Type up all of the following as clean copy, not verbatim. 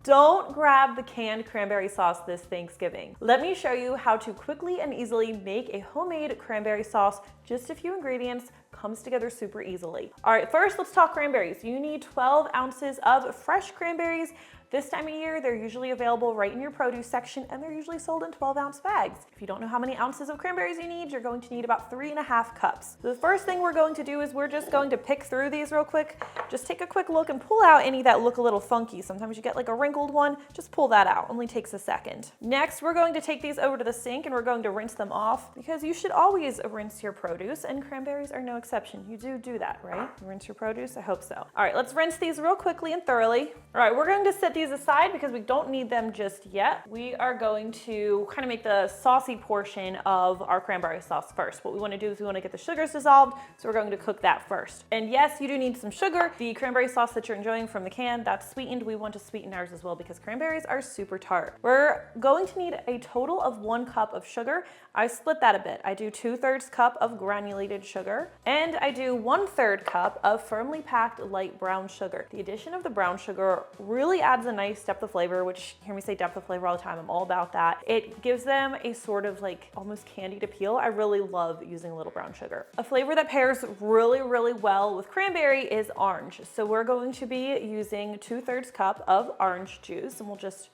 Don't grab the canned cranberry sauce this Thanksgiving. Let me show you how to quickly and easily make a homemade cranberry sauce. Just a few ingredients, comes together super easily. All right, first let's talk cranberries. You need 12 ounces of fresh cranberries. This time of year, they're usually available right in your produce section, and they're usually sold in 12-ounce bags. If you don't know how many ounces of cranberries you need, you're going to need about 3.5 cups. So the first thing we're going to do is we're just going to pick through these real quick. Just take a quick look and pull out any that look a little funky. Sometimes you get like a wrinkled one, just pull that out. Only takes a second. Next, we're going to take these over to the sink and we're going to rinse them off, because you should always rinse your produce, and cranberries are no exception. You do that, right? You rinse your produce? I hope so. All right, let's rinse these real quickly and thoroughly. All right, we're going to set these aside because we don't need them just yet. We are going to kind of make the saucy portion of our cranberry sauce first. What we want to do is we want to get the sugars dissolved, so we're going to cook that first. And yes, you do need some sugar. The cranberry sauce that you're enjoying from the can, that's sweetened. We want to sweeten ours as well because cranberries are super tart. We're going to need a total of 1 cup of sugar. I split that a bit. I do 2/3 cup of granulated sugar, and I do 1/3 cup of firmly packed light brown sugar. The addition of the brown sugar really adds a nice depth of flavor, which you hear me say depth of flavor all the time. I'm all about that. It gives them a sort of like almost candied appeal. I really love using a little brown sugar. A flavor that pairs really, really well with cranberry is orange. So we're going to be using 2/3 cup of orange juice, and we'll just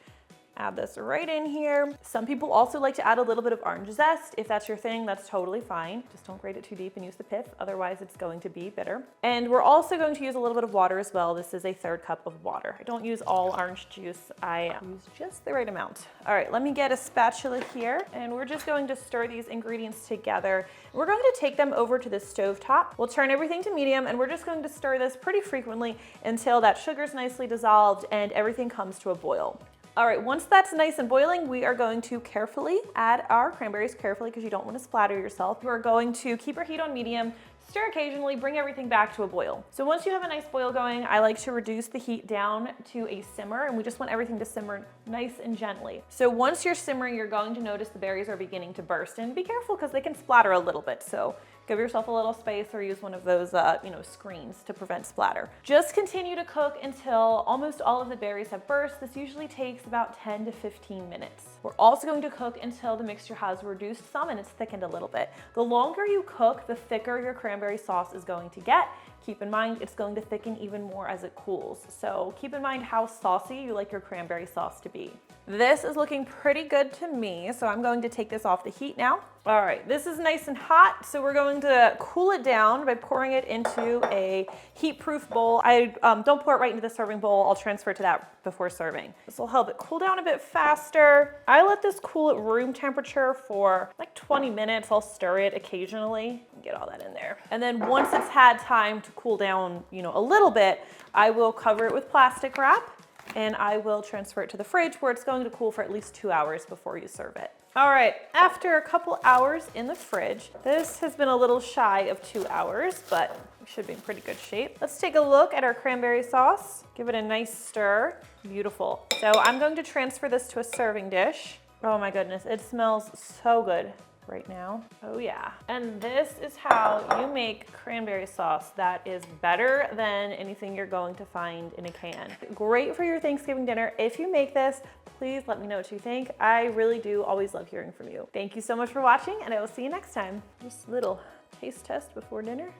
add this right in here. Some people also like to add a little bit of orange zest. If that's your thing, that's totally fine. Just don't grate it too deep and use the pith, otherwise it's going to be bitter. And we're also going to use a little bit of water as well. This is a 1/3 cup of water. I don't use all orange juice. I use just the right amount. All right, let me get a spatula here, and we're just going to stir these ingredients together. We're going to take them over to the stove top. We'll turn everything to medium, and we're just going to stir this pretty frequently until that sugar's nicely dissolved and everything comes to a boil. All right, once that's nice and boiling, we are going to carefully add our cranberries, carefully because you don't want to splatter yourself. We're going to keep our heat on medium, stir occasionally, bring everything back to a boil. So once you have a nice boil going, I like to reduce the heat down to a simmer, and we just want everything to simmer nice and gently. So once you're simmering, you're going to notice the berries are beginning to burst, and be careful because they can splatter a little bit. So give yourself a little space or use one of those screens to prevent splatter. Just continue to cook until almost all of the berries have burst. This usually takes about 10 to 15 minutes. We're also going to cook until the mixture has reduced some and it's thickened a little bit. The longer you cook, the thicker your cranberry sauce is going to get. Keep in mind, it's going to thicken even more as it cools. So keep in mind how saucy you like your cranberry sauce to be. This is looking pretty good to me, so I'm going to take this off the heat now. All right, this is nice and hot, so we're going to cool it down by pouring it into a heat-proof bowl. I don't pour it right into the serving bowl. I'll transfer it to that before serving. This will help it cool down a bit faster. I let this cool at room temperature for like 20 minutes. I'll stir it occasionally. Get all that in there. And then once it's had time to cool down, a little bit, I will cover it with plastic wrap, and I will transfer it to the fridge where it's going to cool for at least 2 hours before you serve it. All right, after a couple hours in the fridge, this has been a little shy of 2 hours, but we should be in pretty good shape. Let's take a look at our cranberry sauce. Give it a nice stir. Beautiful. So I'm going to transfer this to a serving dish. Oh my goodness, it smells so good right now. Oh yeah. And this is how you make cranberry sauce that is better than anything you're going to find in a can. Great for your Thanksgiving dinner. If you make this, please let me know what you think. I really do always love hearing from you. Thank you so much for watching, and I will see you next time. Just a little taste test before dinner.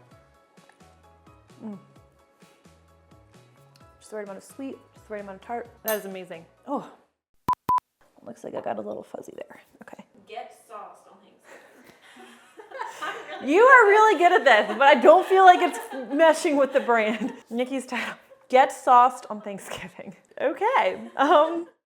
Just the right amount of sweet, just the right amount of tart. That is amazing. Oh, looks like I got a little fuzzy there. Okay. Get sauced on Thanksgiving. You are really good at this, but I don't feel like it's meshing with the brand. Nikki's title, get sauced on Thanksgiving. Okay.